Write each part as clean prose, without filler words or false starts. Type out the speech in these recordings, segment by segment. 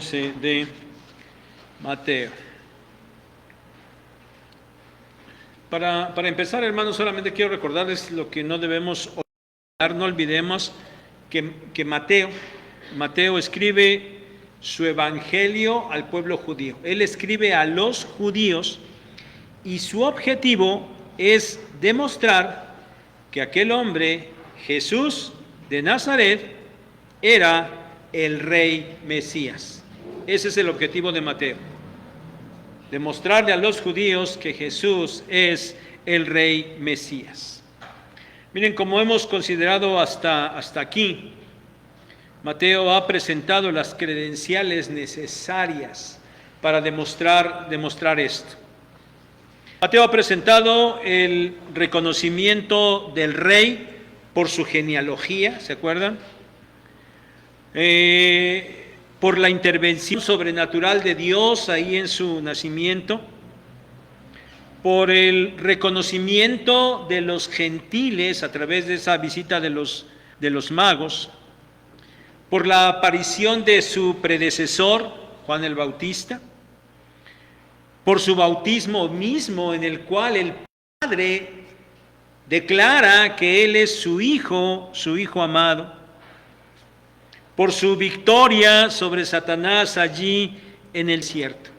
11 de Mateo. Para empezar, hermanos, solamente quiero recordarles lo que no debemos olvidar. No olvidemos que Mateo escribe su evangelio al pueblo judío. Él escribe a los judíos y su objetivo es demostrar que aquel hombre, Jesús de Nazaret, era el rey Mesías. Ese es el objetivo de Mateo. Demostrarle a los judíos que Jesús es el rey Mesías. Miren, como hemos considerado hasta aquí, Mateo ha presentado las credenciales necesarias para demostrar esto. Mateo ha presentado el reconocimiento del rey por su genealogía, ¿se acuerdan? Por la intervención sobrenatural de Dios ahí en su nacimiento, por el reconocimiento de los gentiles a través de esa visita de los magos, por la aparición de su predecesor, Juan el Bautista, por su bautismo mismo en el cual el Padre declara que Él es su Hijo amado, por su victoria sobre Satanás allí en el desierto.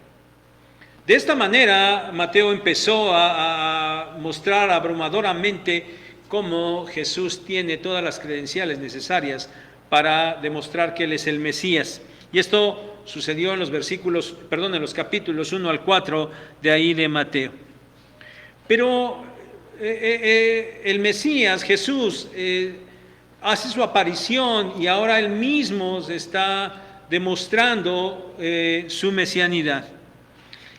De esta manera, Mateo empezó a mostrar abrumadoramente cómo Jesús tiene todas las credenciales necesarias para demostrar que Él es el Mesías. Y esto sucedió en los capítulos 1 al 4 de ahí de Mateo. Pero el Mesías, Jesús, hace su aparición y ahora Él mismo se está demostrando su mesianidad.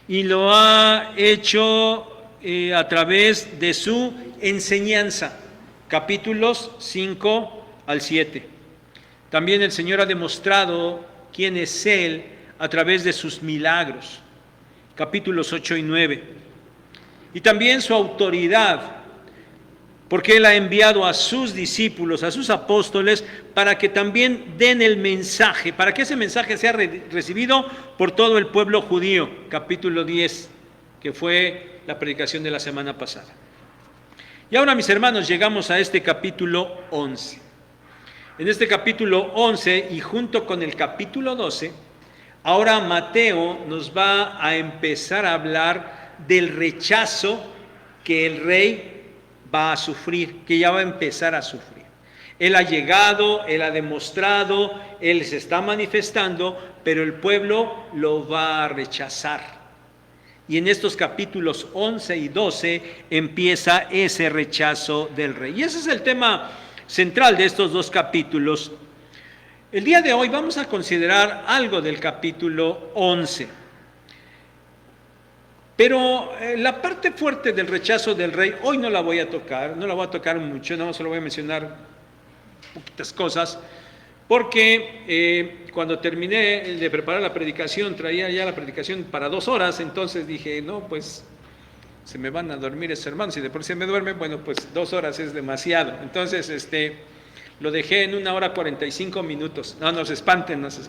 Y lo ha hecho a través de su enseñanza, capítulos 5 al 7. También el Señor ha demostrado quién es Él a través de sus milagros, capítulos 8 y 9. Y también su autoridad, porque Él ha enviado a sus discípulos, a sus apóstoles, para que también den el mensaje, para que ese mensaje sea recibido por todo el pueblo judío, capítulo 10, que fue la predicación de la semana pasada. Y ahora, mis hermanos, llegamos a este capítulo 11. En este capítulo 11 y junto con el capítulo 12, ahora Mateo nos va a empezar a hablar del rechazo que el rey va a sufrir, que ya va a empezar a sufrir. Él ha llegado, Él ha demostrado, Él se está manifestando, pero el pueblo lo va a rechazar. Y en estos capítulos 11 y 12 empieza ese rechazo del rey. Y ese es el tema central de estos dos capítulos. El día de hoy vamos a considerar algo del capítulo 11. Pero la parte fuerte del rechazo del rey, hoy no la voy a tocar mucho, nada más solo voy a mencionar poquitas cosas, porque cuando terminé de preparar la predicación, traía ya la predicación para 2 horas, entonces dije, no, pues se me van a dormir esos hermanos, y de por sí me duermen, bueno, pues 2 horas es demasiado. Entonces, lo dejé en 1 hora 45 minutos. No se espanten, es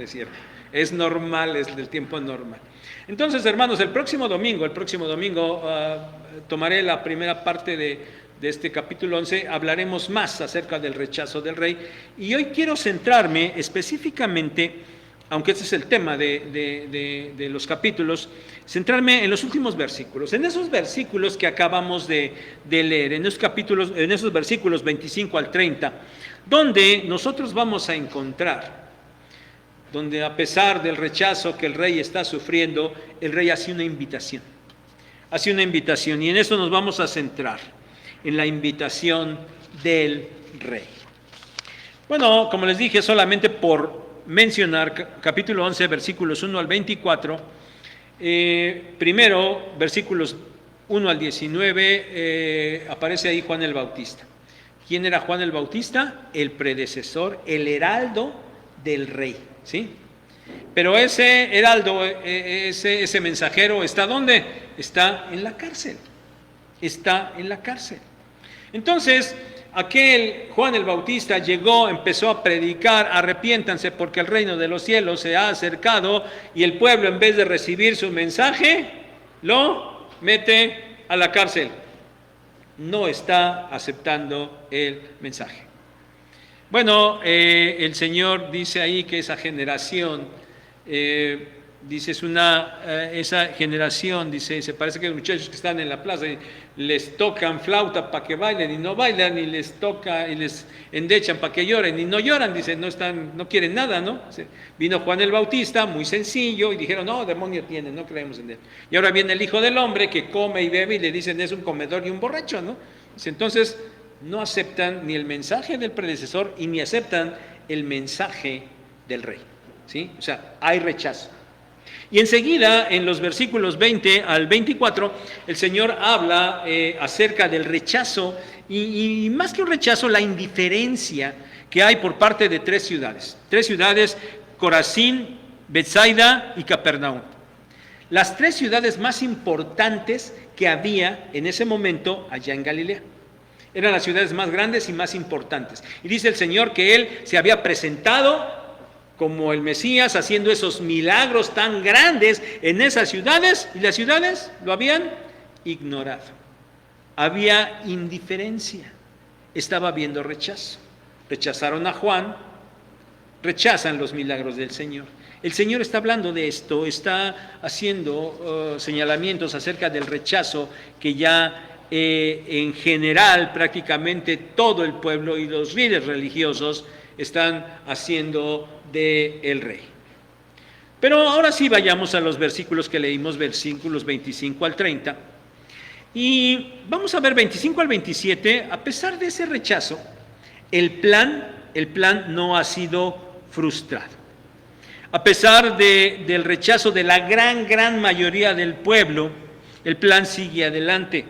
cierto. Es normal, es del tiempo normal. Entonces, hermanos, el próximo domingo tomaré la primera parte de este capítulo 11, hablaremos más acerca del rechazo del rey. Y hoy quiero centrarme específicamente, aunque este es el tema de los capítulos, centrarme en los últimos versículos, en esos versículos que acabamos de leer, en esos versículos 25 al 30, donde nosotros vamos a encontrar, donde a pesar del rechazo que el rey está sufriendo, el rey hace una invitación, y en eso nos vamos a centrar, en la invitación del rey. Bueno, como les dije, solamente por mencionar, capítulo 11, versículos 1 al 24, primero, versículos 1 al 19, aparece ahí Juan el Bautista. ¿Quién era Juan el Bautista? El predecesor, el heraldo del rey, ¿sí? Pero ese heraldo, ese mensajero, ¿está dónde? Está en la cárcel. Entonces, aquel Juan el Bautista llegó, empezó a predicar, arrepiéntanse porque el reino de los cielos se ha acercado, y el pueblo, en vez de recibir su mensaje, lo mete a la cárcel. No está aceptando el mensaje. Bueno, el Señor dice ahí que esa generación, dice, esa generación, dice, se parece que los muchachos que están en la plaza les tocan flauta para que bailen y no bailan, y les toca y les endechan para que lloren y no lloran, dice, no quieren nada, ¿no? Vino Juan el Bautista, muy sencillo, y dijeron, no, demonio tiene, no creemos en él. Y ahora viene el Hijo del Hombre que come y bebe y le dicen, es un comedor y un borracho, ¿no? Dice, entonces, no aceptan ni el mensaje del predecesor y ni aceptan el mensaje del rey, ¿sí? O sea, hay rechazo. Y enseguida, en los versículos 20 al 24, el Señor habla acerca del rechazo y más que un rechazo, la indiferencia que hay por parte de tres ciudades, Corazín, Betsaida y Capernaum. Las tres ciudades más importantes que había en ese momento allá en Galilea. Eran las ciudades más grandes y más importantes. Y dice el Señor que Él se había presentado como el Mesías, haciendo esos milagros tan grandes en esas ciudades, y las ciudades lo habían ignorado. Había indiferencia, estaba habiendo rechazo. Rechazaron a Juan, rechazan los milagros del Señor. El Señor está hablando de esto, está haciendo señalamientos acerca del rechazo que ya en general prácticamente todo el pueblo y los líderes religiosos están haciendo del rey. Pero ahora sí vayamos a los versículos que leímos, versículos 25 al 30. Y vamos a ver 25 al 27, a pesar de ese rechazo, el plan no ha sido frustrado. A pesar del rechazo de la gran mayoría del pueblo, el plan sigue adelante.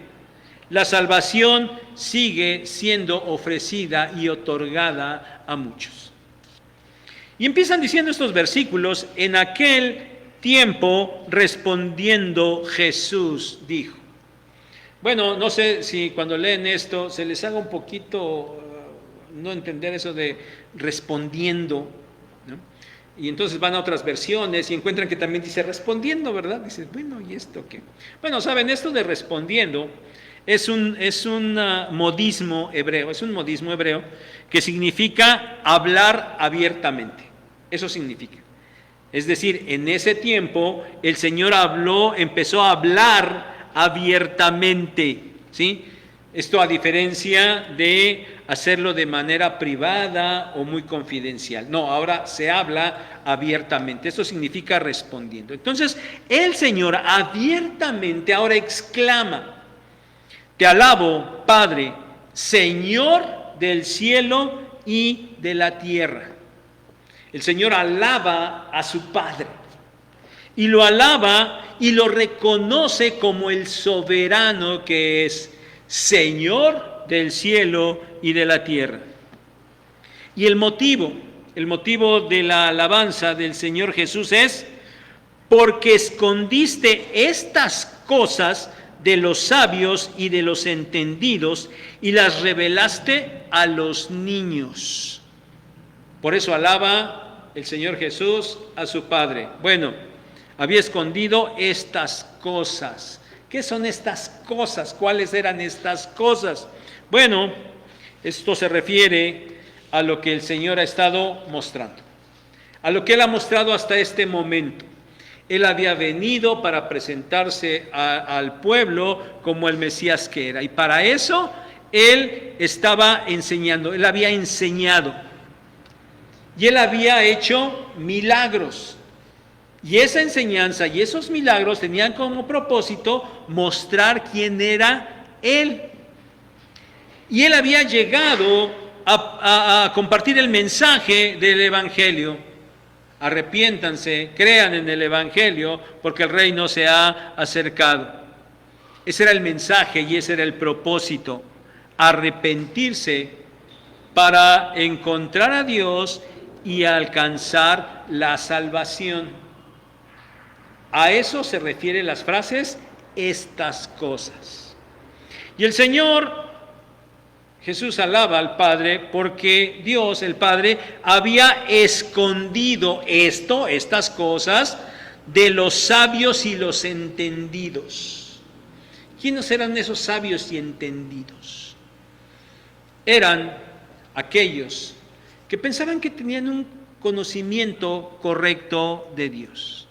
La salvación sigue siendo ofrecida y otorgada a muchos. Y empiezan diciendo estos versículos, en aquel tiempo respondiendo Jesús dijo. Bueno, no sé si cuando leen esto se les haga un poquito no entender eso de respondiendo, ¿no? Y entonces van a otras versiones y encuentran que también dice respondiendo, ¿verdad? Dices, bueno, ¿y esto qué? Bueno, saben, esto de respondiendo es un modismo hebreo, que significa hablar abiertamente. Eso significa. Es decir, en ese tiempo el Señor empezó a hablar abiertamente, ¿sí? Esto a diferencia de hacerlo de manera privada o muy confidencial. No, ahora se habla abiertamente. Esto significa respondiendo. Entonces, el Señor abiertamente ahora exclama: te alabo, Padre, Señor del cielo y de la tierra. El Señor alaba a su Padre y lo alaba y lo reconoce como el soberano que es, Señor del cielo y de la tierra. Y el motivo de la alabanza del Señor Jesús es: porque escondiste estas cosas de los sabios y de los entendidos y las revelaste a los niños. Por eso alaba el Señor Jesús a su Padre. Bueno, había escondido estas cosas. ¿Qué son estas cosas? ¿Cuáles eran estas cosas? Bueno, esto se refiere a lo que el Señor ha estado mostrando, a lo que Él ha mostrado hasta este momento. Él había venido para presentarse al pueblo como el Mesías que era, y para eso Él estaba enseñando, Él había enseñado, y Él había hecho milagros. Y esa enseñanza y esos milagros tenían como propósito mostrar quién era Él. Y Él había llegado a compartir el mensaje del Evangelio. Arrepiéntanse, crean en el Evangelio, porque el reino se ha acercado. Ese era el mensaje y ese era el propósito: arrepentirse para encontrar a Dios y alcanzar la salvación. A eso se refieren las frases, estas cosas. Y el Señor Jesús alaba al Padre porque Dios, el Padre, había escondido estas cosas de los sabios y los entendidos. ¿Quiénes eran esos sabios y entendidos? Eran aquellos que pensaban que tenían un conocimiento correcto de Dios.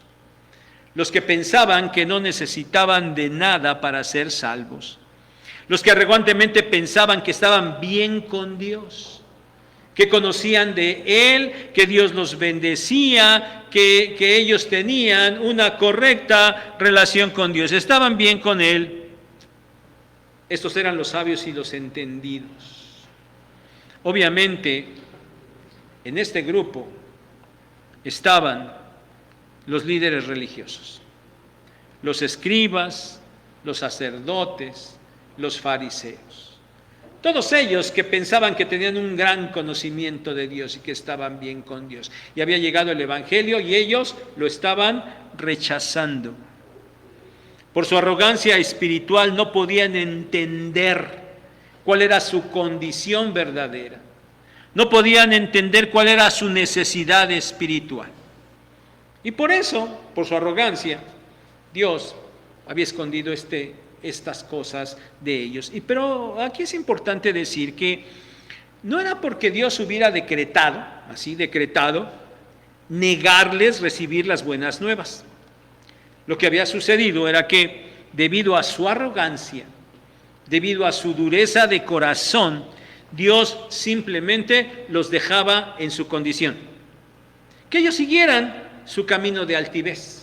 Los que pensaban que no necesitaban de nada para ser salvos. Los que arrogantemente pensaban que estaban bien con Dios, que conocían de Él, que Dios los bendecía, que ellos tenían una correcta relación con Dios, estaban bien con Él. Estos eran los sabios y los entendidos. Obviamente, en este grupo estaban los líderes religiosos, los escribas, los sacerdotes, los fariseos. Todos ellos que pensaban que tenían un gran conocimiento de Dios y que estaban bien con Dios. Y había llegado el Evangelio y ellos lo estaban rechazando. Por su arrogancia espiritual no podían entender cuál era su condición verdadera. No podían entender cuál era su necesidad espiritual. Y por eso, por su arrogancia, Dios había escondido estas cosas de ellos. Pero aquí es importante decir que no era porque Dios hubiera decretado, negarles recibir las buenas nuevas. Lo que había sucedido era que debido a su arrogancia, debido a su dureza de corazón, Dios simplemente los dejaba en su condición. Que ellos siguieran su camino de altivez.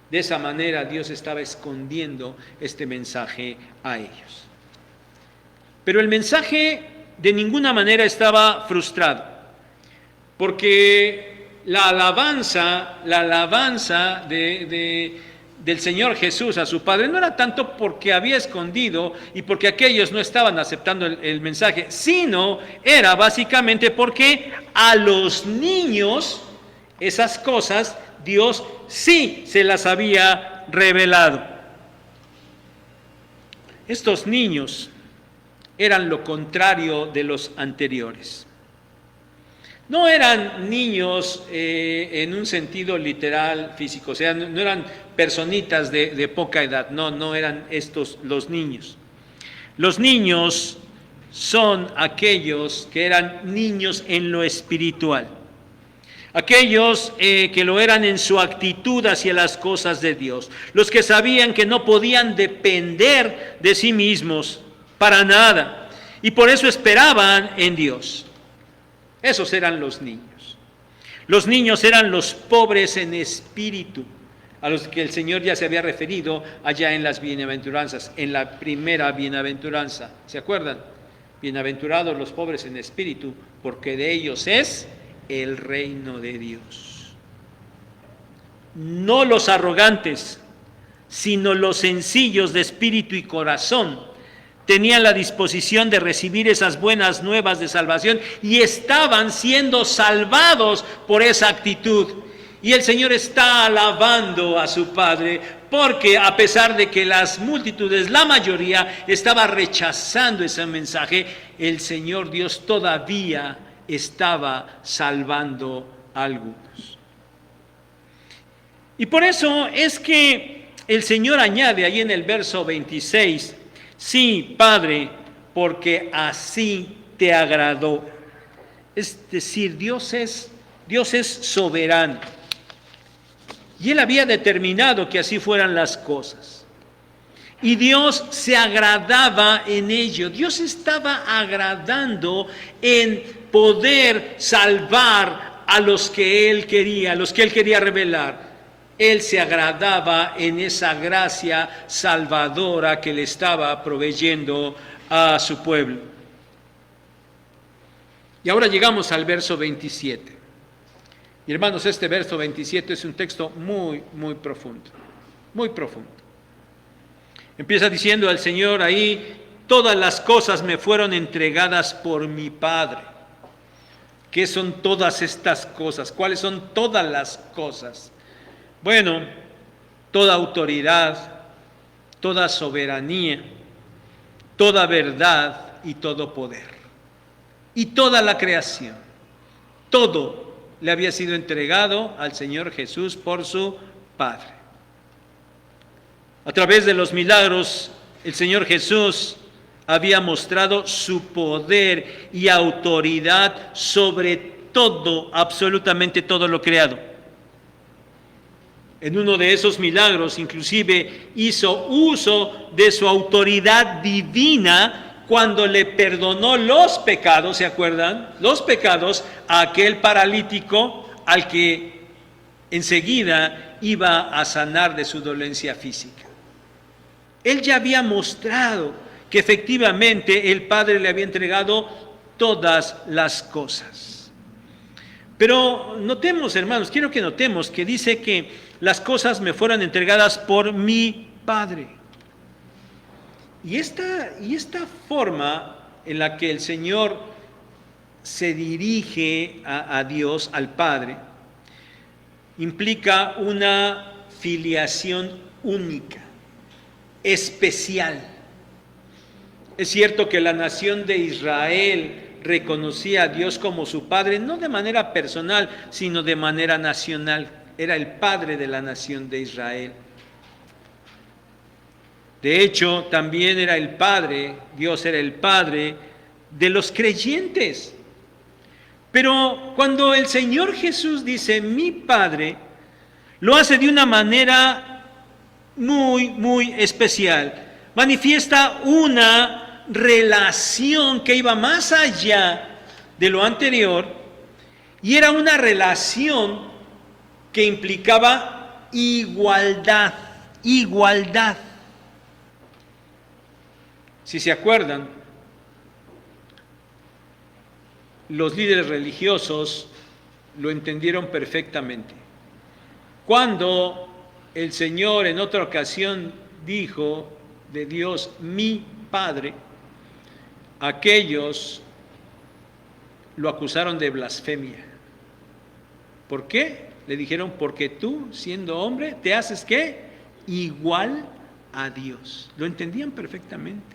De esa manera Dios estaba escondiendo este mensaje a ellos. Pero el mensaje de ninguna manera estaba frustrado, porque la alabanza del Señor Jesús a su Padre no era tanto porque había escondido y porque aquellos no estaban aceptando el mensaje, sino era básicamente porque a los niños esas cosas Dios sí se las había revelado. Estos niños eran lo contrario de los anteriores. No eran niños en un sentido literal físico, o sea, no eran personitas de poca edad, no eran estos los niños. Los niños son aquellos que eran niños en lo espiritual. Aquellos que lo eran en su actitud hacia las cosas de Dios, los que sabían que no podían depender de sí mismos para nada y por eso esperaban en Dios. Esos eran los niños. Los niños eran los pobres en espíritu, a los que el Señor ya se había referido allá en las bienaventuranzas, en la primera bienaventuranza. ¿Se acuerdan? Bienaventurados los pobres en espíritu, porque de ellos es el reino de Dios. No los arrogantes, sino los sencillos de espíritu y corazón tenían la disposición de recibir esas buenas nuevas de salvación y estaban siendo salvados por esa actitud. Y el Señor está alabando a su Padre porque a pesar de que las multitudes, la mayoría, estaba rechazando ese mensaje, el Señor Dios todavía estaba salvando a algunos. Y por eso es que el Señor añade ahí en el verso 26, sí, Padre, porque así te agradó. Es decir, Dios es soberano. Y Él había determinado que así fueran las cosas. Y Dios se agradaba en ello. Dios estaba agradando en poder salvar a los que Él quería, revelar. Él se agradaba en esa gracia salvadora que le estaba proveyendo a su pueblo. Y ahora llegamos al verso 27. Y hermanos, este verso 27 es un texto muy, muy profundo, muy profundo. Empieza diciendo al Señor ahí, todas las cosas me fueron entregadas por mi Padre. ¿Qué son todas estas cosas? ¿Cuáles son todas las cosas? Bueno, toda autoridad, toda soberanía, toda verdad y todo poder. y toda la creación. Todo le había sido entregado al Señor Jesús por su Padre. A través de los milagros, el Señor Jesús había mostrado su poder y autoridad sobre todo, absolutamente todo lo creado. En uno de esos milagros, inclusive, hizo uso de su autoridad divina cuando le perdonó los pecados, ¿se acuerdan? Los pecados a aquel paralítico al que enseguida iba a sanar de su dolencia física. Él ya había mostrado que efectivamente el Padre le había entregado todas las cosas. Pero notemos, hermanos, quiero que notemos que dice que las cosas me fueron entregadas por mi Padre. Y esta forma en la que el Señor se dirige a Dios, al Padre, implica una filiación única, especial. Es cierto que la nación de Israel reconocía a Dios como su Padre, no de manera personal, sino de manera nacional. Era el Padre de la nación de Israel. De hecho, también era el Padre, Dios era el Padre de los creyentes. Pero cuando el Señor Jesús dice, mi Padre, lo hace de una manera muy, muy especial. Manifiesta una relación que iba más allá de lo anterior, y era una relación que implicaba igualdad. Si se acuerdan, los líderes religiosos lo entendieron perfectamente. Cuando el Señor en otra ocasión dijo de Dios, mi Padre, aquellos lo acusaron de blasfemia. ¿Por qué? Le dijeron, porque tú, siendo hombre, te haces ¿qué? Igual a Dios. Lo entendían perfectamente.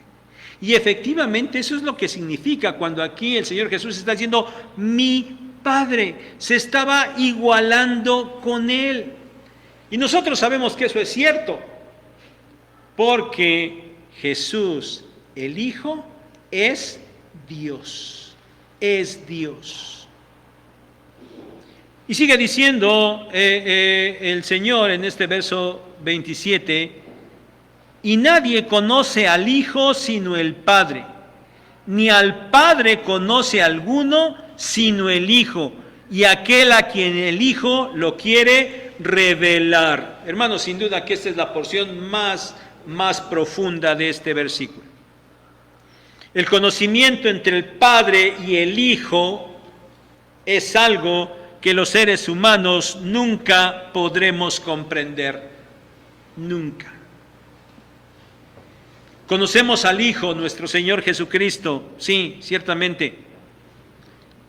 Y efectivamente eso es lo que significa cuando aquí el Señor Jesús está diciendo, mi Padre, se estaba igualando con Él. Y nosotros sabemos que eso es cierto, porque Jesús, el Hijo, es Dios, es Dios. Y sigue diciendo el Señor en este verso 27, y nadie conoce al Hijo sino el Padre, ni al Padre conoce alguno sino el Hijo, y aquel a quien el Hijo lo quiere revelar. Hermanos, sin duda que esta es la porción más profunda de este versículo. El conocimiento entre el Padre y el Hijo es algo que los seres humanos nunca podremos comprender. Nunca. Conocemos al Hijo, nuestro Señor Jesucristo, sí, ciertamente,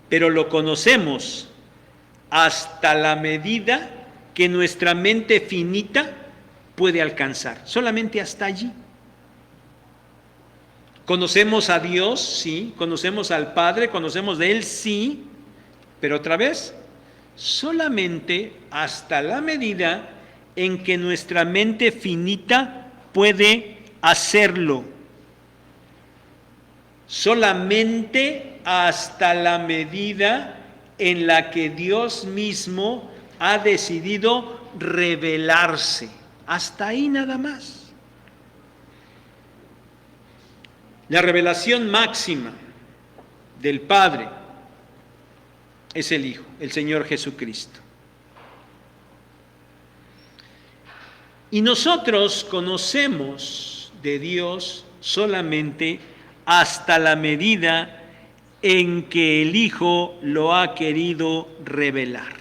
pero lo conocemos hasta la medida que nuestra mente finita puede alcanzar, solamente hasta allí. Conocemos a Dios, sí, conocemos al Padre, conocemos de Él, sí, pero otra vez, solamente hasta la medida en que nuestra mente finita puede hacerlo. Solamente hasta la medida en la que Dios mismo ha decidido revelarse. Hasta ahí nada más. La revelación máxima del Padre es el Hijo, el Señor Jesucristo. Y nosotros conocemos de Dios solamente hasta la medida en que el Hijo lo ha querido revelar.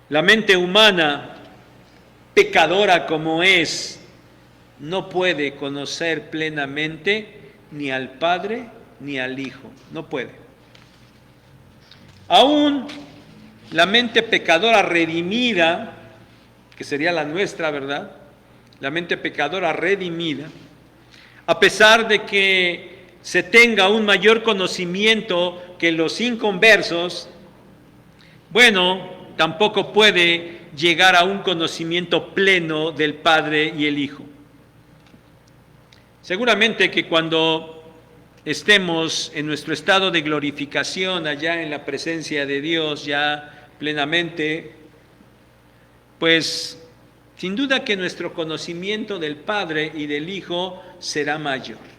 La mente humana, pecadora como es, no puede conocer plenamente ni al Padre ni al Hijo, no puede. Aún la mente pecadora redimida, que sería la nuestra, ¿verdad? La mente pecadora redimida, a pesar de que se tenga un mayor conocimiento que los inconversos, bueno, tampoco puede llegar a un conocimiento pleno del Padre y el Hijo. Seguramente que cuando estemos en nuestro estado de glorificación, allá en la presencia de Dios, ya plenamente, pues sin duda que nuestro conocimiento del Padre y del Hijo será mayor.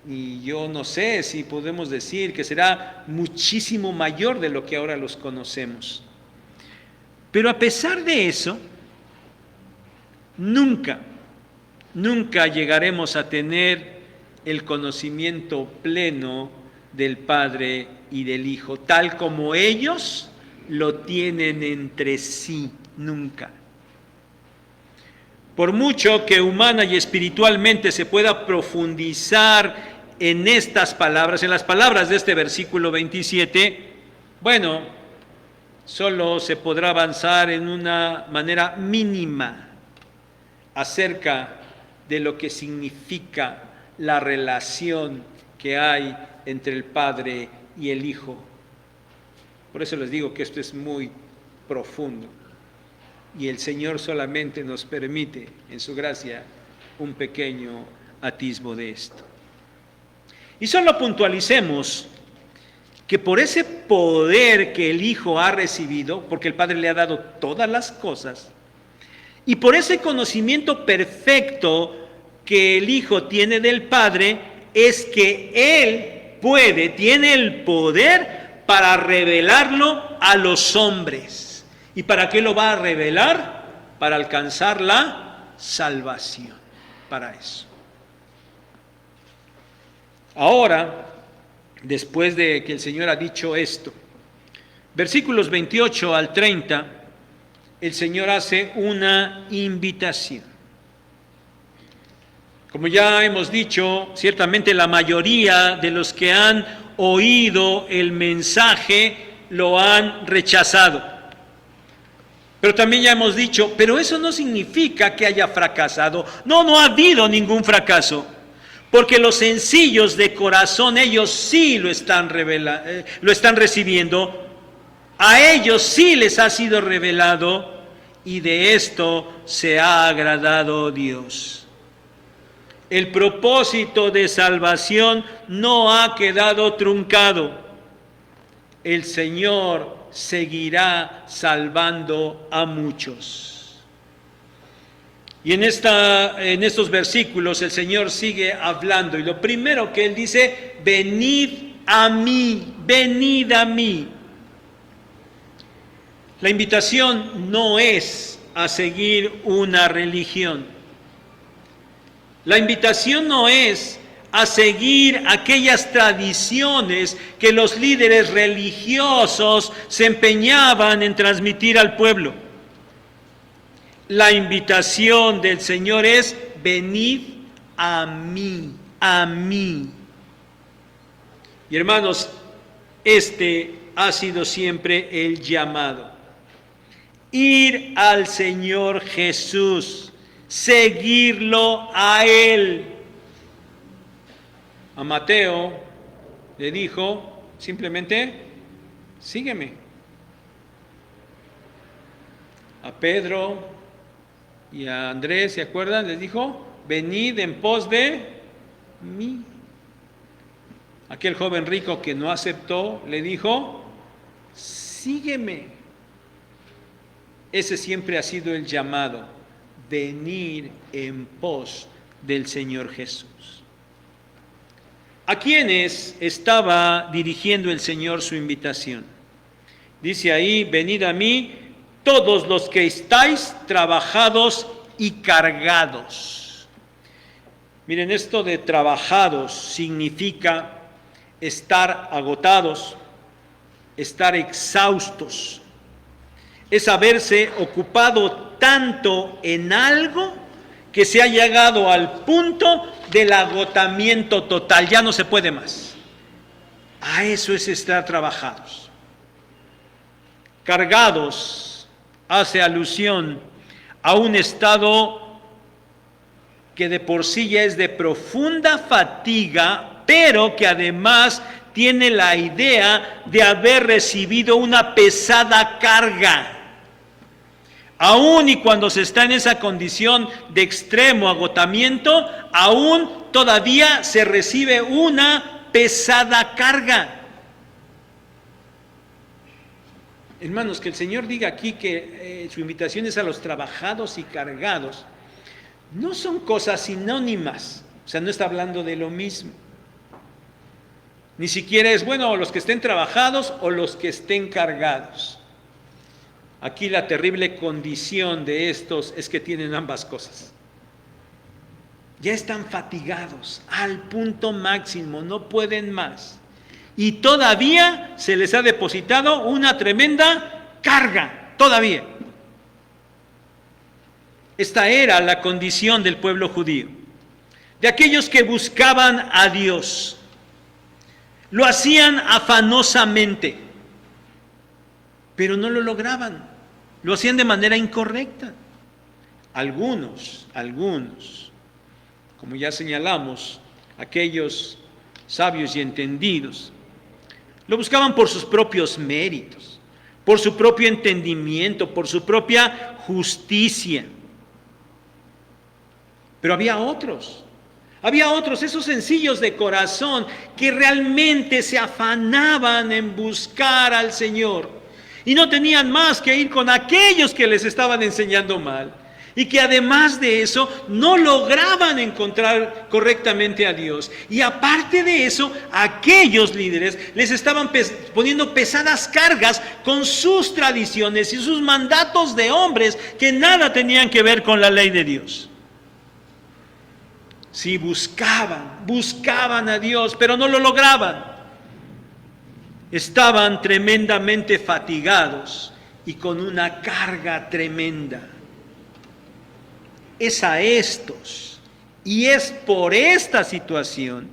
Y yo no sé si podemos decir que será muchísimo mayor de lo que ahora los conocemos. Pero a pesar de eso, nunca llegaremos a tener el conocimiento pleno del Padre y del Hijo, tal como ellos lo tienen entre sí, nunca. Por mucho que humana y espiritualmente se pueda profundizar en estas palabras, en las palabras de este versículo 27, bueno, solo se podrá avanzar en una manera mínima acerca de lo que significa la relación que hay entre el Padre y el Hijo. Por eso les digo que esto es muy profundo y el Señor solamente nos permite, en su gracia, un pequeño atisbo de esto. Y solo puntualicemos que por ese poder que el Hijo ha recibido, porque el Padre le ha dado todas las cosas, y por ese conocimiento perfecto que el Hijo tiene del Padre, es que Él tiene el poder para revelarlo a los hombres. ¿Y para qué lo va a revelar? Para alcanzar la salvación, para eso. Ahora, después de que el Señor ha dicho esto, versículos 28 al 30, el Señor hace una invitación. Como ya hemos dicho, ciertamente la mayoría de los que han oído el mensaje lo han rechazado. Pero también ya hemos dicho, pero eso no significa que haya fracasado. No ha habido ningún fracaso. Porque los sencillos de corazón, ellos sí lo están recibiendo, a ellos sí les ha sido revelado y de esto se ha agradado Dios. El propósito de salvación no ha quedado truncado. El Señor seguirá salvando a muchos. Y en estos versículos el Señor sigue hablando y lo primero que Él dice, venid a mí, venid a mí. La invitación no es a seguir una religión. La invitación no es a seguir aquellas tradiciones que los líderes religiosos se empeñaban en transmitir al pueblo. La invitación del Señor es, venid a mí, a mí. Y hermanos, este ha sido siempre el llamado. Ir al Señor Jesús, seguirlo a Él. A Mateo le dijo simplemente, sígueme. A Pedro y a Andrés, ¿se acuerdan? Les dijo, venid en pos de mí. Aquel joven rico que no aceptó, le dijo, sígueme. Ese siempre ha sido el llamado, venir en pos del Señor Jesús. ¿A quiénes estaba dirigiendo el Señor su invitación? Dice ahí, venid a mí, todos los que estáis trabajados y cargados. Miren, esto de trabajados significa estar agotados, estar exhaustos. Es haberse ocupado tanto en algo que se ha llegado al punto del agotamiento total, ya no se puede más. A eso es estar trabajados. Cargados hace alusión a un estado que de por sí ya es de profunda fatiga, pero que además tiene la idea de haber recibido una pesada carga. Aún y cuando se está en esa condición de extremo agotamiento, aún todavía se recibe una pesada carga. Hermanos, que el Señor diga aquí que su invitación es a los trabajados y cargados, no son cosas sinónimas, o sea, no está hablando de lo mismo. Ni siquiera es, bueno, los que estén trabajados o los que estén cargados. Aquí la terrible condición de estos es que tienen ambas cosas. Ya están fatigados al punto máximo, no pueden más. Y todavía se les ha depositado una tremenda carga, todavía. Esta era la condición del pueblo judío, de aquellos que buscaban a Dios. Lo hacían afanosamente, pero no lo lograban. Lo hacían de manera incorrecta. Algunos, como ya señalamos, aquellos sabios y entendidos, lo buscaban por sus propios méritos, por su propio entendimiento, por su propia justicia. Pero había otros, esos sencillos de corazón, que realmente se afanaban en buscar al Señor y no tenían más que ir con aquellos que les estaban enseñando mal, y que además de eso no lograban encontrar correctamente a Dios. Y aparte de eso, aquellos líderes les estaban poniendo pesadas cargas con sus tradiciones y sus mandatos de hombres que nada tenían que ver con la ley de Dios. Sí, buscaban a Dios, pero no lo lograban. Estaban tremendamente fatigados y con una carga tremenda. Es a estos, y es por esta situación,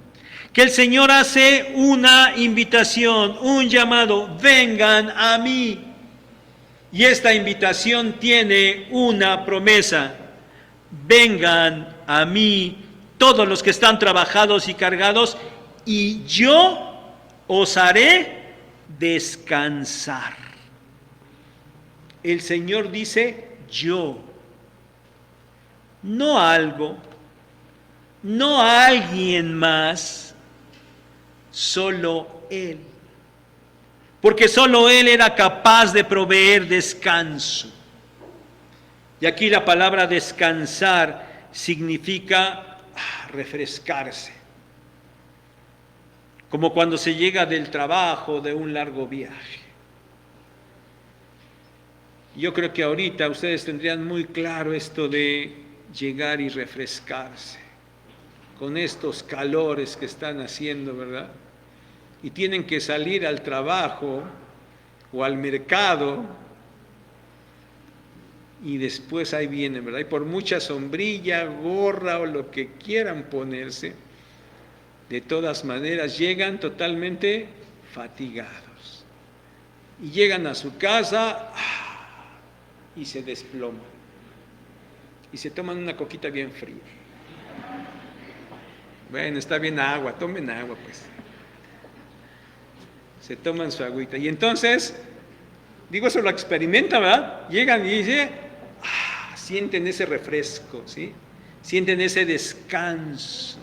que el Señor hace una invitación, un llamado: vengan a mí. Y esta invitación tiene una promesa: vengan a mí todos los que están trabajados y cargados, y yo os haré descansar. El Señor dice yo, no algo, no alguien más, solo Él. Porque solo Él era capaz de proveer descanso. Y aquí la palabra descansar significa refrescarse. Como cuando se llega del trabajo, de un largo viaje. Yo creo que ahorita ustedes tendrían muy claro esto de llegar y refrescarse con estos calores que están haciendo, ¿verdad? Y tienen que salir al trabajo o al mercado y después ahí vienen, ¿verdad? Y por mucha sombrilla, gorra o lo que quieran ponerse, de todas maneras llegan totalmente fatigados y llegan a su casa y se desploman. Y se toman una coquita bien fría. Bueno, está bien agua, tomen agua pues. Se toman su agüita. Y entonces, digo, eso lo experimentan, ¿verdad? Llegan y dicen, sienten ese refresco, ¿sí? Sienten ese descanso.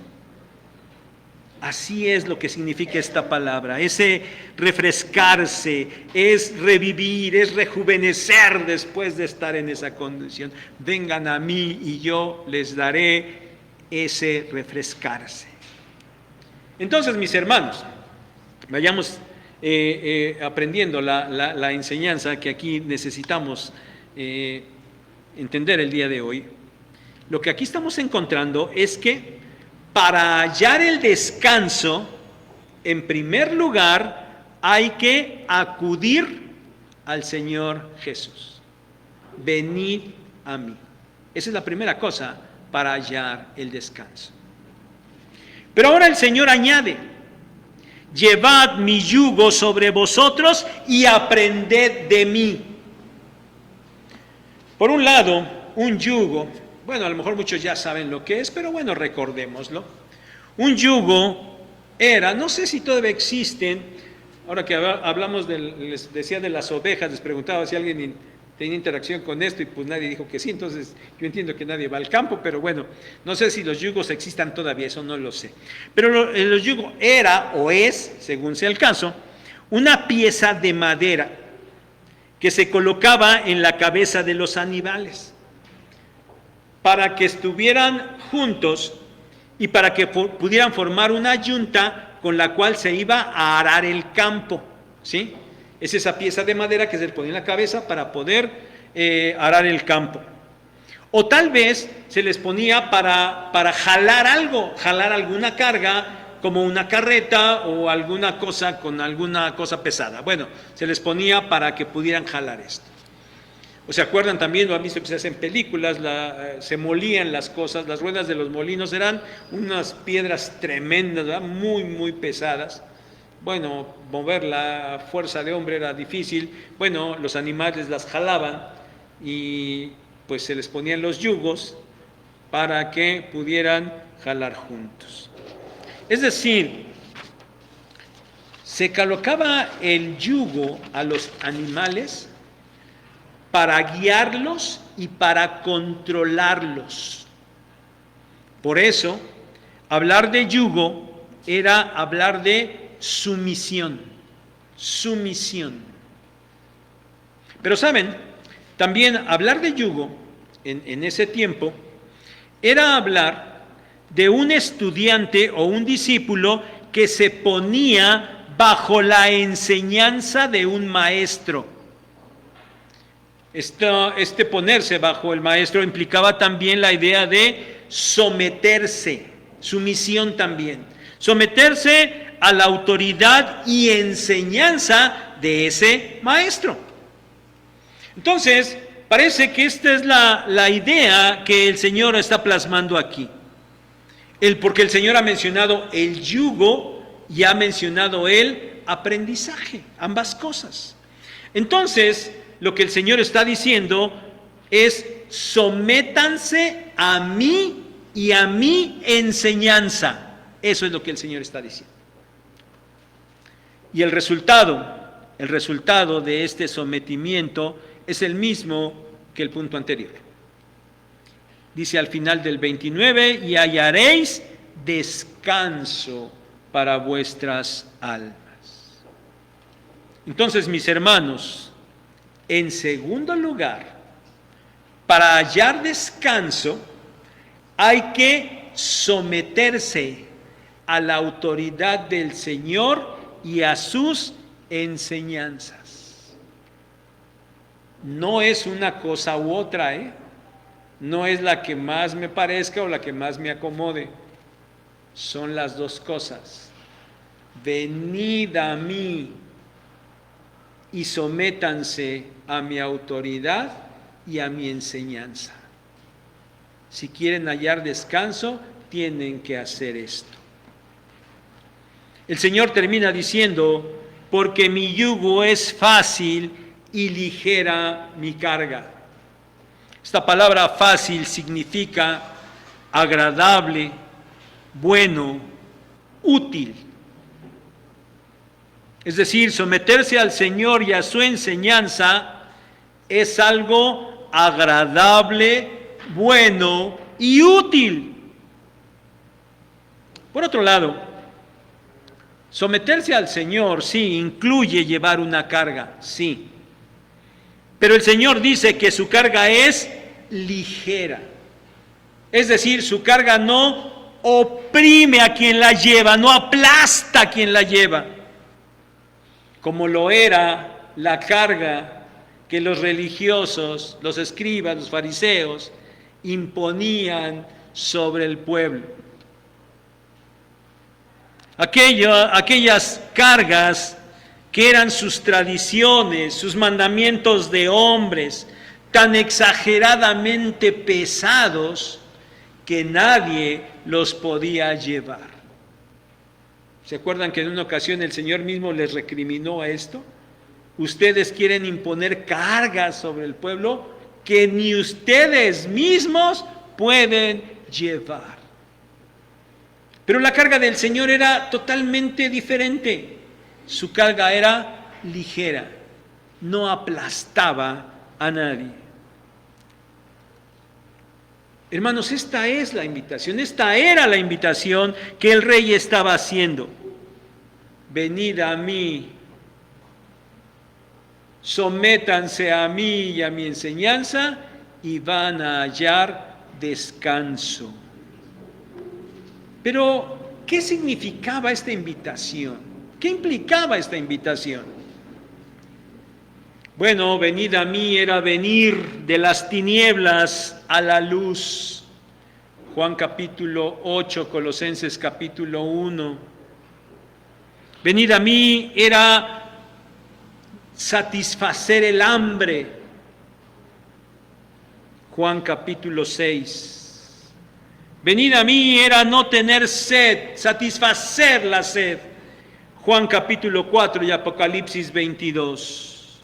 Así es lo que significa esta palabra. Ese refrescarse, es revivir, es rejuvenecer después de estar en esa condición. Vengan a mí y yo les daré ese refrescarse. Entonces, mis hermanos, vayamos aprendiendo la enseñanza que aquí necesitamos entender el día de hoy. Lo que aquí estamos encontrando es que para hallar el descanso, en primer lugar, hay que acudir al Señor Jesús. Venid a mí. Esa es la primera cosa para hallar el descanso. Pero ahora el Señor añade: llevad mi yugo sobre vosotros y aprended de mí. Por un lado, un yugo bueno, a lo mejor muchos ya saben lo que es, pero bueno, recordémoslo. Un yugo era, no sé si todavía existen, ahora que hablamos, les decía de las ovejas, les preguntaba si alguien tenía interacción con esto y pues nadie dijo que sí, entonces yo entiendo que nadie va al campo, pero bueno, no sé si los yugos existan todavía, eso no lo sé. Pero los yugos era o es, según sea el caso, una pieza de madera que se colocaba en la cabeza de los animales para que estuvieran juntos y para que pudieran formar una yunta con la cual se iba a arar el campo, ¿sí? Es esa pieza de madera que se le ponía en la cabeza para poder arar el campo. O tal vez se les ponía para jalar algo, jalar alguna carga, como una carreta o alguna cosa con alguna cosa pesada. Bueno, se les ponía para que pudieran jalar esto. ¿O se acuerdan también, lo han visto que se hacen películas, se molían las cosas, las ruedas de los molinos eran unas piedras tremendas, ¿verdad? Muy, muy pesadas. Bueno, mover la fuerza de hombre era difícil. Bueno, los animales las jalaban y pues se les ponían los yugos para que pudieran jalar juntos. Es decir, se colocaba el yugo a los animales para guiarlos y para controlarlos. Por eso, hablar de yugo era hablar de sumisión, sumisión. Pero saben, también hablar de yugo en ese tiempo era hablar de un estudiante o un discípulo que se ponía bajo la enseñanza de un maestro. Este ponerse bajo el maestro implicaba también la idea de someterse, sumisión también, someterse a la autoridad y enseñanza de ese maestro. Entonces, parece que esta es la idea que el Señor está plasmando aquí. Porque el Señor ha mencionado el yugo y ha mencionado el aprendizaje, ambas cosas. Entonces, lo que el Señor está diciendo es: sométanse a mí y a mi enseñanza. Eso es lo que el Señor está diciendo. Y el resultado de este sometimiento es el mismo que el punto anterior. Dice al final del 29, y hallaréis descanso para vuestras almas. Entonces, mis hermanos, en segundo lugar, para hallar descanso, hay que someterse a la autoridad del Señor y a sus enseñanzas. No es una cosa u otra, No es la que más me parezca o la que más me acomode. Son las dos cosas. Venid a mí y sométanse a mi autoridad y a mi enseñanza. Si quieren hallar descanso, tienen que hacer esto. El Señor termina diciendo: porque mi yugo es fácil y ligera mi carga. Esta palabra fácil significa agradable, bueno, útil. Es decir, someterse al Señor y a su enseñanza es algo agradable, bueno y útil. Por otro lado, someterse al Señor, sí, incluye llevar una carga, sí. Pero el Señor dice que su carga es ligera. Es decir, su carga no oprime a quien la lleva, no aplasta a quien la lleva, como lo era la carga que los religiosos, los escribas, los fariseos, imponían sobre el pueblo. Aquellas cargas que eran sus tradiciones, sus mandamientos de hombres, tan exageradamente pesados que nadie los podía llevar. ¿Se acuerdan que en una ocasión el Señor mismo les recriminó a esto? Ustedes quieren imponer cargas sobre el pueblo que ni ustedes mismos pueden llevar. Pero la carga del Señor era totalmente diferente. Su carga era ligera, no aplastaba a nadie. Hermanos, esta es la invitación, esta era la invitación que el rey estaba haciendo. Venid a mí, sométanse a mí y a mi enseñanza y van a hallar descanso. Pero, ¿qué significaba esta invitación? ¿Qué implicaba esta invitación? Bueno, venid a mí era venir de las tinieblas a la luz. Juan capítulo 8, Colosenses capítulo 1. Venid a mí era satisfacer el hambre. Juan capítulo 6. Venid a mí era no tener sed, satisfacer la sed. Juan capítulo 4 y Apocalipsis 22.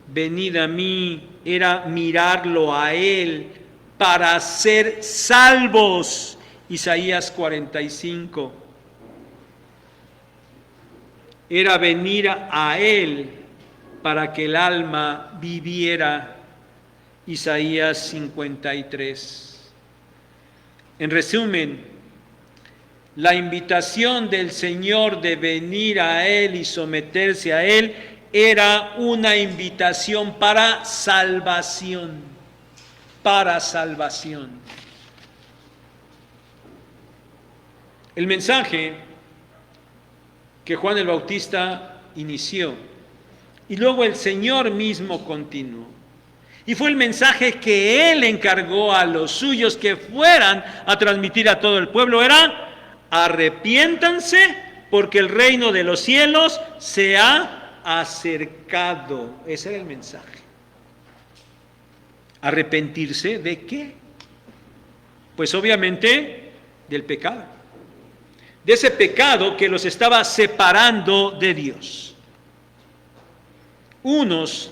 Venid a mí era mirarlo a Él para ser salvos. Isaías 45. Era venir a Él para que el alma viviera. Isaías 53. En resumen, la invitación del Señor de venir a Él y someterse a Él era una invitación para salvación, para salvación. El mensaje que Juan el Bautista inició y luego el Señor mismo continuó. Y fue el mensaje que Él encargó a los suyos que fueran a transmitir a todo el pueblo. Era: arrepiéntanse porque el reino de los cielos se ha acercado. Ese era el mensaje. ¿Arrepentirse de qué? Pues obviamente del pecado. De ese pecado que los estaba separando de Dios. Unos,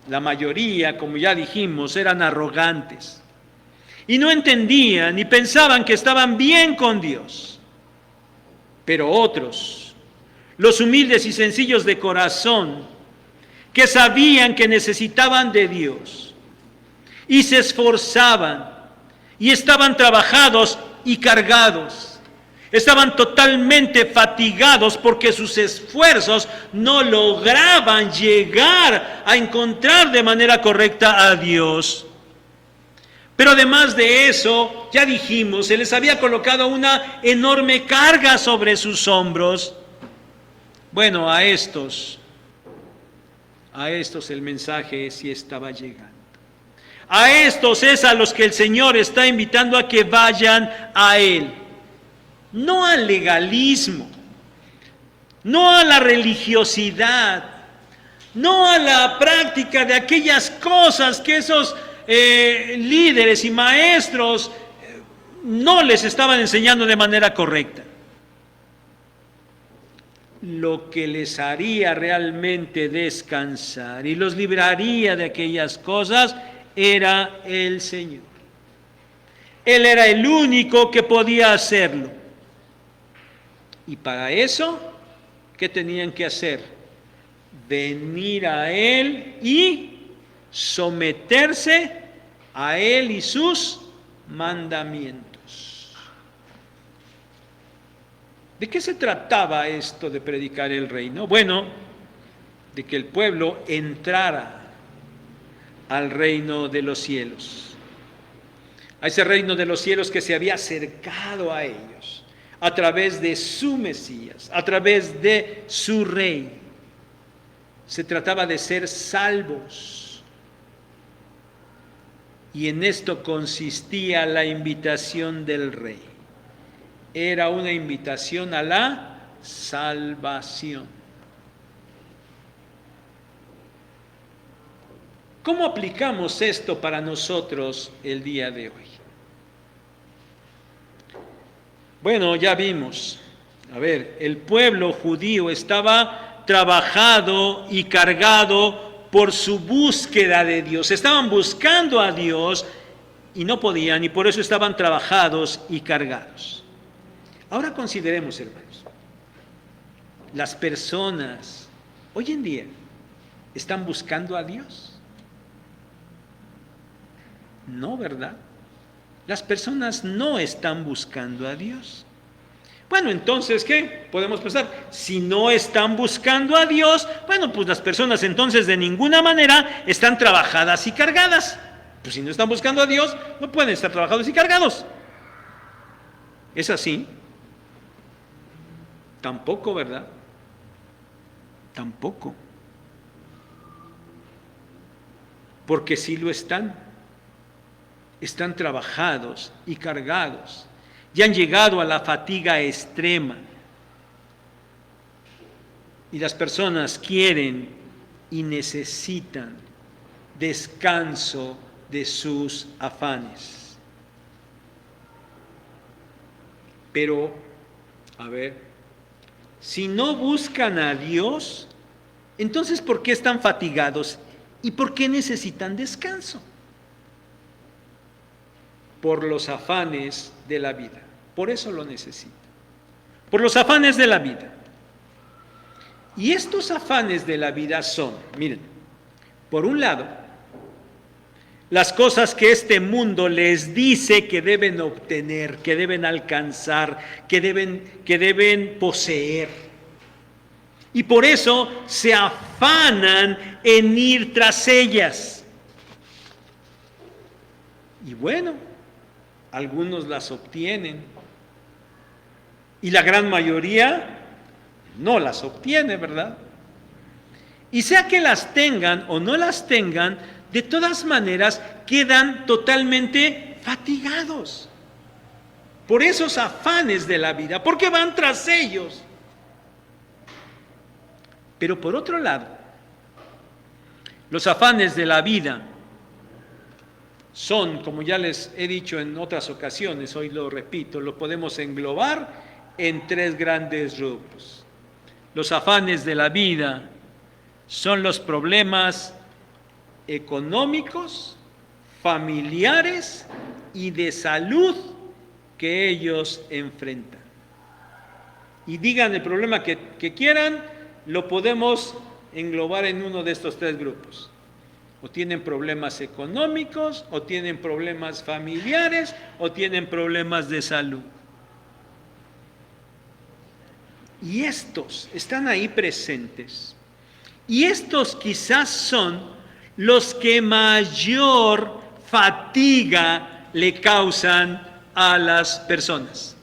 la mayoría, como ya dijimos, eran arrogantes y no entendían y pensaban que estaban bien con Dios. Pero otros, los humildes y sencillos de corazón, que sabían que necesitaban de Dios y se esforzaban y estaban trabajados y cargados. Estaban totalmente fatigados porque sus esfuerzos no lograban llegar a encontrar de manera correcta a Dios. Pero además de eso, ya dijimos, se les había colocado una enorme carga sobre sus hombros. Bueno, a estos el mensaje sí estaba llegando. A estos es a los que el Señor está invitando a que vayan a Él. No al legalismo, no a la religiosidad, no a la práctica de aquellas cosas que esos líderes y maestros no les estaban enseñando de manera correcta. Lo que les haría realmente descansar y los libraría de aquellas cosas era el Señor. Él era el único que podía hacerlo. Y para eso, ¿qué tenían que hacer? Venir a Él y someterse a Él y sus mandamientos. ¿De qué se trataba esto de predicar el reino? Bueno, de que el pueblo entrara al reino de los cielos, a ese reino de los cielos que se había acercado a ellos a través de su Mesías, a través de su Rey. Se trataba de ser salvos. Y en esto consistía la invitación del Rey. Era una invitación a la salvación. ¿Cómo aplicamos esto para nosotros el día de hoy? Bueno, ya vimos, el pueblo judío estaba trabajado y cargado por su búsqueda de Dios. Estaban buscando a Dios y no podían, y por eso estaban trabajados y cargados. Ahora consideremos, hermanos, las personas hoy en día están buscando a Dios. No, ¿verdad? Las personas no están buscando a Dios. Bueno, entonces, ¿qué? Podemos pensar, si no están buscando a Dios, bueno, pues las personas entonces de ninguna manera están trabajadas y cargadas. Pues si no están buscando a Dios, no pueden estar trabajados y cargados. ¿Es así? Tampoco, ¿verdad? Tampoco. Porque sí lo están. Están trabajados y cargados. Ya han llegado a la fatiga extrema. Y las personas quieren y necesitan descanso de sus afanes. Pero, a ver, si no buscan a Dios, entonces ¿por qué están fatigados? ¿Y por qué necesitan descanso? Por los afanes de la vida. Por eso lo necesitan. Por los afanes de la vida. Y estos afanes de la vida son, miren, por un lado, las cosas que este mundo les dice que deben obtener, que deben alcanzar, que deben poseer. Y por eso se afanan en ir tras ellas. Y bueno, algunos las obtienen y la gran mayoría no las obtiene, ¿verdad? Y sea que las tengan o no las tengan, de todas maneras quedan totalmente fatigados por esos afanes de la vida, porque van tras ellos. Pero por otro lado, los afanes de la vida son, como ya les he dicho en otras ocasiones, hoy lo repito, lo podemos englobar en tres grandes rubros. Los afanes de la vida son los problemas económicos, familiares y de salud que ellos enfrentan. Y digan el problema que quieran, lo podemos englobar en uno de estos tres grupos. O tienen problemas económicos, o tienen problemas familiares, o tienen problemas de salud. Y estos están ahí presentes. Y estos quizás son los que mayor fatiga le causan a las personas.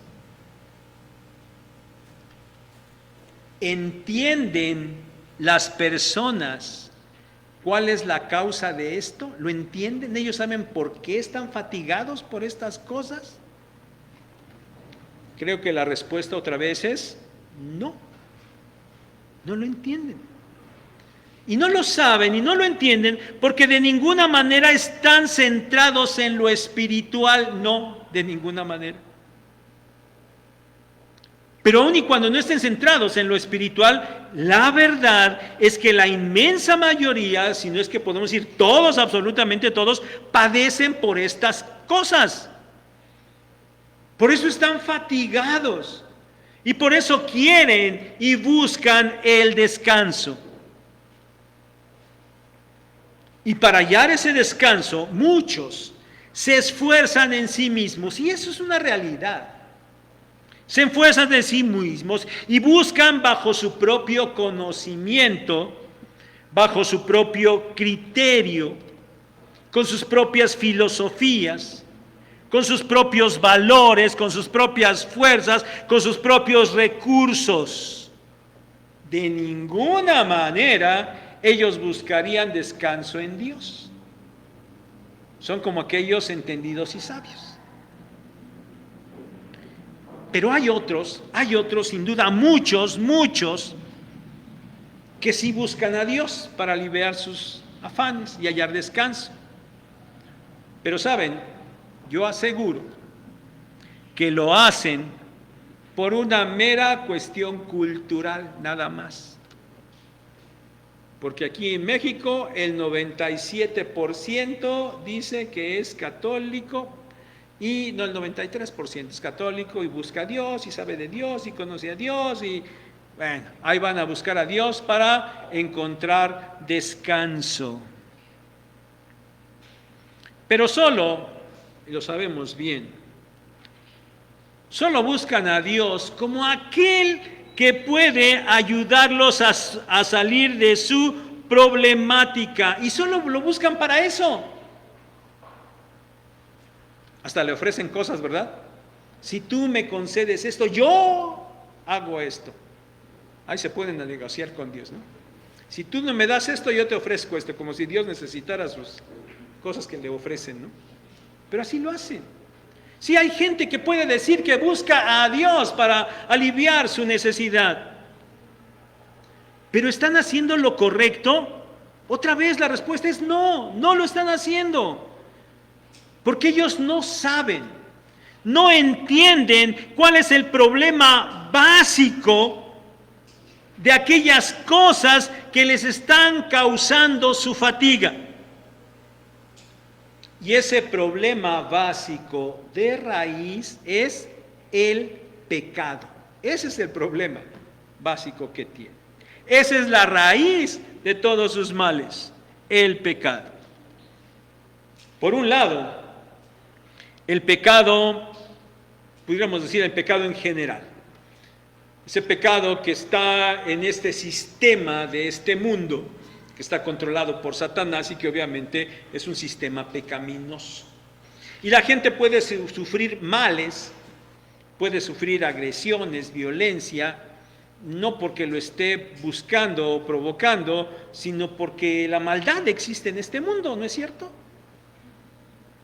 ¿Entienden las personas cuál es la causa de esto? ¿Lo entienden? ¿Ellos saben por qué están fatigados por estas cosas? Creo que la respuesta otra vez es no. No lo entienden. Y no lo saben y no lo entienden porque de ninguna manera están centrados en lo espiritual. No, de ninguna manera. Pero aun y cuando no estén centrados en lo espiritual, la verdad es que la inmensa mayoría, si no es que podemos decir todos, absolutamente todos, padecen por estas cosas. Por eso están fatigados y por eso quieren y buscan el descanso. Y para hallar ese descanso, muchos se esfuerzan en sí mismos, y eso es una realidad. Se esfuerzan de sí mismos y buscan bajo su propio conocimiento, bajo su propio criterio, con sus propias filosofías, con sus propios valores, con sus propias fuerzas, con sus propios recursos. De ninguna manera ellos buscarían descanso en Dios. Son como aquellos entendidos y sabios. Pero hay otros, sin duda, muchos, que sí buscan a Dios para aliviar sus afanes y hallar descanso. Pero saben, yo aseguro que lo hacen por una mera cuestión cultural, nada más. Porque aquí en México el 97% dice que es católico, y no, el 93% es católico y busca a Dios y sabe de Dios y conoce a Dios, y bueno, ahí van a buscar a Dios para encontrar descanso. Pero solo, y lo sabemos bien, solo buscan a Dios como aquel que puede ayudarlos a salir de su problemática, y solo lo buscan para eso. Hasta le ofrecen cosas, ¿verdad? Si tú me concedes esto, yo hago esto. Ahí se pueden negociar con Dios, ¿no? Si tú no me das esto, yo te ofrezco esto, como si Dios necesitara sus cosas que le ofrecen, ¿no? Pero así lo hacen. Sí, hay gente que puede decir que busca a Dios para aliviar su necesidad, pero ¿están haciendo lo correcto? Otra vez la respuesta es no, no lo están haciendo. Porque ellos no saben, no entienden cuál es el problema básico de aquellas cosas que les están causando su fatiga. Y ese problema básico de raíz es el pecado. Ese es el problema básico que tiene. Esa es la raíz de todos sus males, el pecado. Por un lado, el pecado, pudiéramos decir el pecado en general, ese pecado que está en este sistema de este mundo, que está controlado por Satanás y que obviamente es un sistema pecaminoso. Y la gente puede sufrir males, puede sufrir agresiones, violencia, no porque lo esté buscando o provocando, sino porque la maldad existe en este mundo, ¿no es cierto?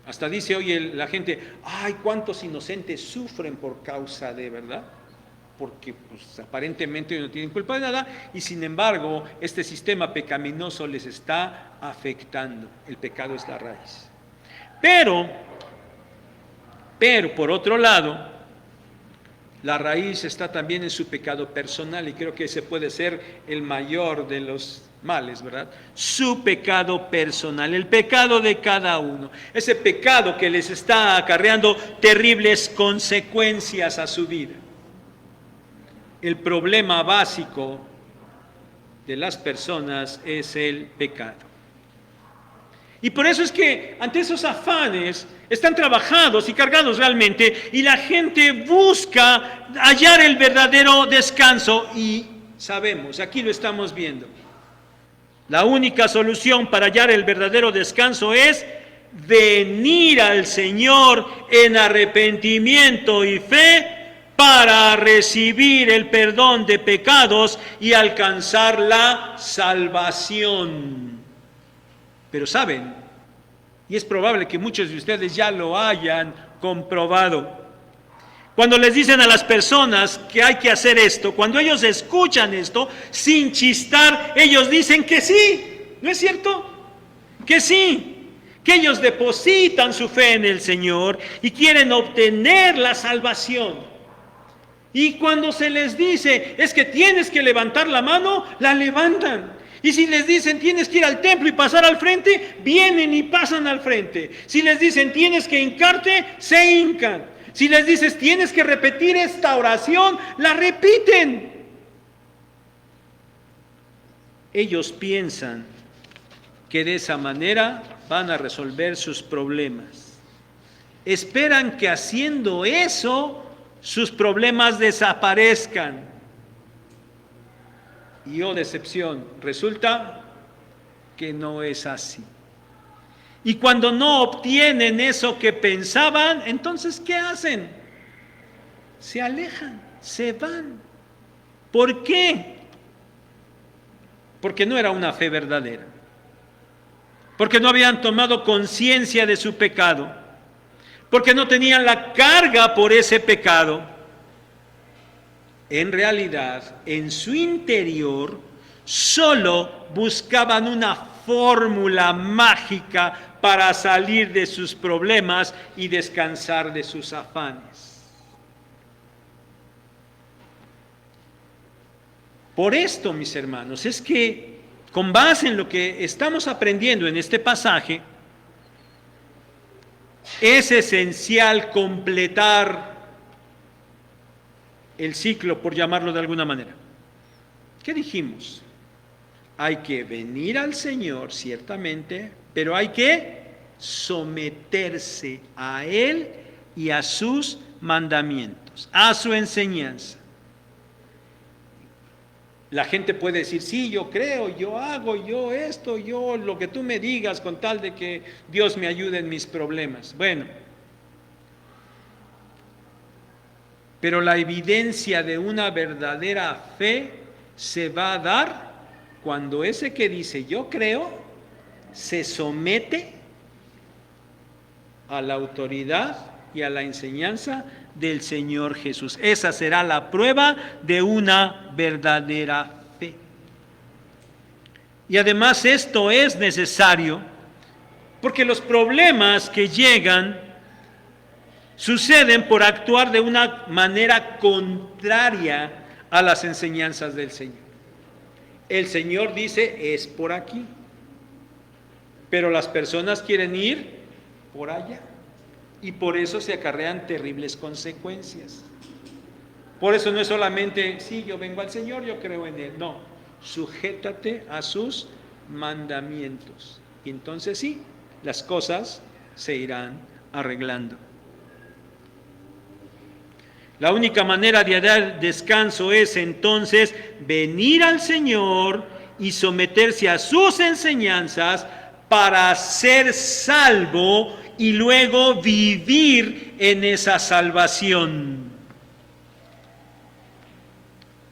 Hasta dice hoy la gente, ay, cuántos inocentes sufren por causa de, ¿verdad? Porque pues, aparentemente no tienen culpa de nada, y sin embargo este sistema pecaminoso les está afectando. El pecado es la raíz. Pero por otro lado, la raíz está también en su pecado personal, y creo que ese puede ser el mayor de los males, ¿verdad? Su pecado personal, el pecado de cada uno, ese pecado que les está acarreando terribles consecuencias a su vida. El problema básico de las personas es el pecado. Y por eso es que ante esos afanes están trabajados y cargados realmente, y la gente busca hallar el verdadero descanso, y sabemos, aquí lo estamos viendo, la única solución para hallar el verdadero descanso es venir al Señor en arrepentimiento y fe para recibir el perdón de pecados y alcanzar la salvación. Pero saben, y es probable que muchos de ustedes ya lo hayan comprobado, cuando les dicen a las personas que hay que hacer esto, cuando ellos escuchan esto, sin chistar, ellos dicen que sí, ¿no es cierto? Que sí, que ellos depositan su fe en el Señor y quieren obtener la salvación. Y cuando se les dice, es que tienes que levantar la mano, la levantan. Y si les dicen, tienes que ir al templo y pasar al frente, vienen y pasan al frente. Si les dicen, tienes que hincarte, se hincan. Si les dices, tienes que repetir esta oración, la repiten. Ellos piensan que de esa manera van a resolver sus problemas. Esperan que haciendo eso, sus problemas desaparezcan. Y oh decepción, resulta que no es así. Y cuando no obtienen eso que pensaban, entonces ¿qué hacen? Se alejan, se van. ¿Por qué? Porque no era una fe verdadera. Porque no habían tomado conciencia de su pecado. Porque no tenían la carga por ese pecado. En realidad, en su interior, solo buscaban una fórmula mágica para salir de sus problemas y descansar de sus afanes. Por esto, mis hermanos, es que con base en lo que estamos aprendiendo en este pasaje, es esencial completar el ciclo, por llamarlo de alguna manera. ¿Qué dijimos? Hay que venir al Señor, ciertamente, pero hay que someterse a Él y a sus mandamientos, a su enseñanza. La gente puede decir, sí, yo creo, yo hago, yo esto, yo lo que tú me digas con tal de que Dios me ayude en mis problemas. Bueno, pero la evidencia de una verdadera fe se va a dar cuando ese que dice yo creo se somete a la autoridad y a la enseñanza del Señor Jesús. Esa será la prueba de una verdadera fe. Y además esto es necesario porque los problemas que llegan suceden por actuar de una manera contraria a las enseñanzas del Señor. El Señor dice, es por aquí, pero las personas quieren ir por allá. Y por eso se acarrean terribles consecuencias. Por eso no es solamente, sí, yo vengo al Señor, yo creo en Él. No, sujétate a sus mandamientos. Y entonces sí, las cosas se irán arreglando. La única manera de dar descanso es entonces venir al Señor y someterse a sus enseñanzas para ser salvo y luego vivir en esa salvación.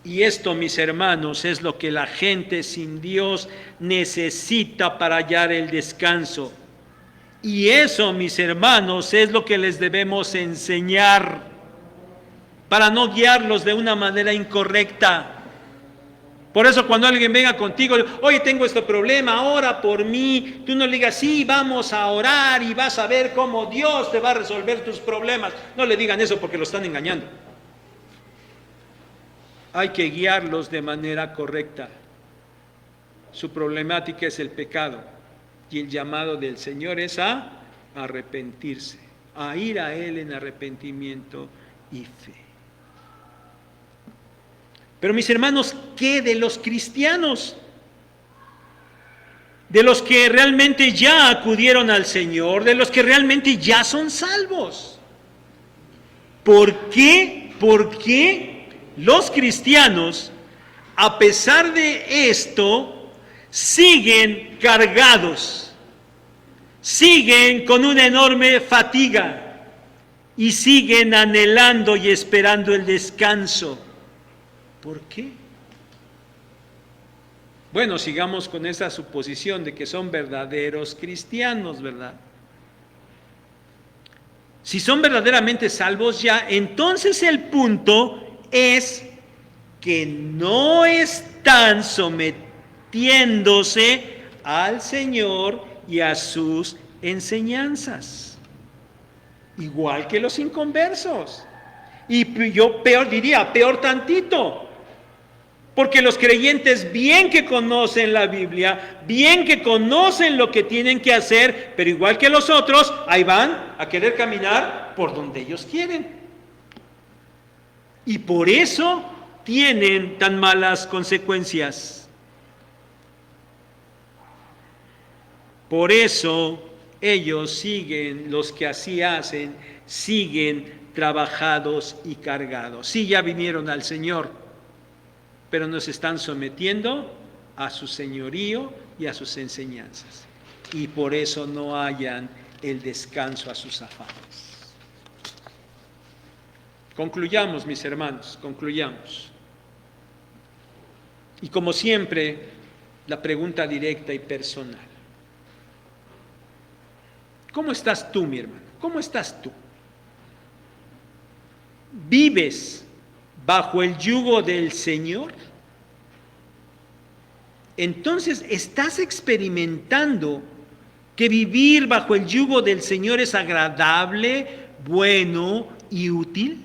Y esto, mis hermanos, es lo que la gente sin Dios necesita para hallar el descanso. Y eso, mis hermanos, es lo que les debemos enseñar para no guiarlos de una manera incorrecta. Por eso cuando alguien venga contigo, oye, tengo este problema, ora por mí, tú no le digas, sí, vamos a orar y vas a ver cómo Dios te va a resolver tus problemas. No le digan eso porque lo están engañando. Hay que guiarlos de manera correcta. Su problemática es el pecado y el llamado del Señor es a arrepentirse, a ir a Él en arrepentimiento y fe. Pero mis hermanos, ¿qué de los cristianos? De los que realmente ya acudieron al Señor, de los que realmente ya son salvos. ¿Por qué? ¿Por qué los cristianos, a pesar de esto, siguen cargados, siguen con una enorme fatiga y siguen anhelando y esperando el descanso? ¿Por qué? Bueno, sigamos con esa suposición de que son verdaderos cristianos, ¿verdad? Si son verdaderamente salvos ya, entonces el punto es que no están sometiéndose al Señor y a sus enseñanzas, igual que los inconversos. Y yo peor tantito. Porque los creyentes bien que conocen la Biblia, bien que conocen lo que tienen que hacer, pero igual que los otros, ahí van a querer caminar por donde ellos quieren. Y por eso tienen tan malas consecuencias. Por eso ellos siguen, los que así hacen, siguen trabajados y cargados. Sí, ya vinieron al Señor, pero nos están sometiendo a su señorío y a sus enseñanzas. Y por eso no hallan el descanso a sus afanes. Concluyamos, mis hermanos, concluyamos. Y como siempre, la pregunta directa y personal. ¿Cómo estás tú, mi hermano? ¿Cómo estás tú? ¿Vives bajo el yugo del Señor? Entonces, ¿estás experimentando que vivir bajo el yugo del Señor es agradable, bueno y útil?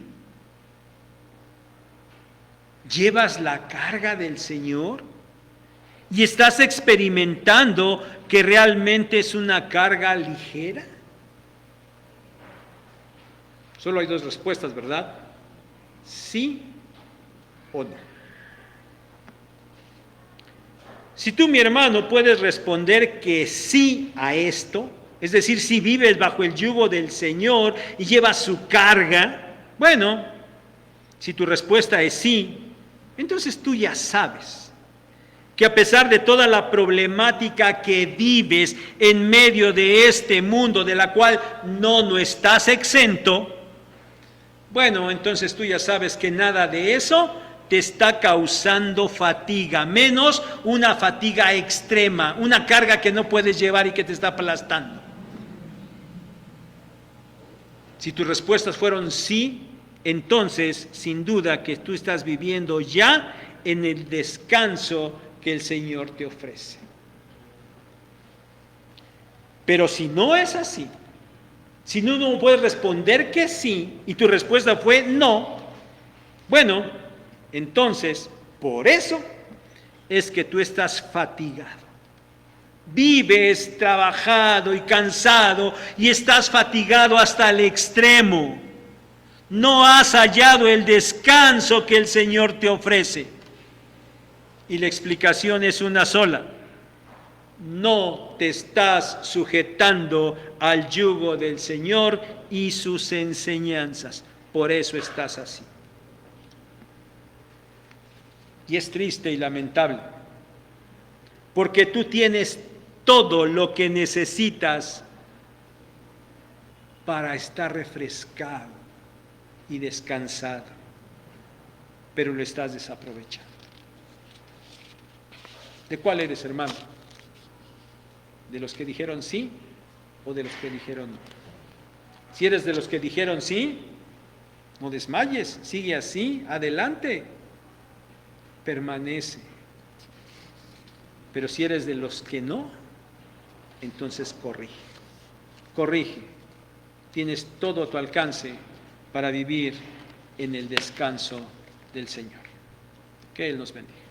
¿Llevas la carga del Señor? ¿Y estás experimentando que realmente es una carga ligera? Solo hay dos respuestas, ¿verdad? Sí o no. Si tú, mi hermano, puedes responder que sí a esto, es decir, si vives bajo el yugo del Señor y llevas su carga, bueno, si tu respuesta es sí, entonces tú ya sabes que a pesar de toda la problemática que vives en medio de este mundo, de la cual no estás exento, bueno, entonces tú ya sabes que nada de eso te está causando fatiga, menos una fatiga extrema, una carga que no puedes llevar y que te está aplastando. Si tus respuestas fueron sí, entonces sin duda que tú estás viviendo ya en el descanso que el Señor te ofrece. Pero si no es así, si no puedes responder que sí y tu respuesta fue no, bueno, entonces por eso es que tú estás fatigado. Vives trabajado y cansado y estás fatigado hasta el extremo. No has hallado el descanso que el Señor te ofrece. Y la explicación es una sola. No te estás sujetando al yugo del Señor y sus enseñanzas. Por eso estás así. Y es triste y lamentable, porque tú tienes todo lo que necesitas para estar refrescado y descansado, pero lo estás desaprovechando. ¿De cuál eres, hermano? ¿De los que dijeron sí o de los que dijeron no? Si eres de los que dijeron sí, no desmayes, sigue así, adelante, permanece. Pero si eres de los que no, entonces corrige. Tienes todo a tu alcance para vivir en el descanso del Señor. Que Él nos bendiga.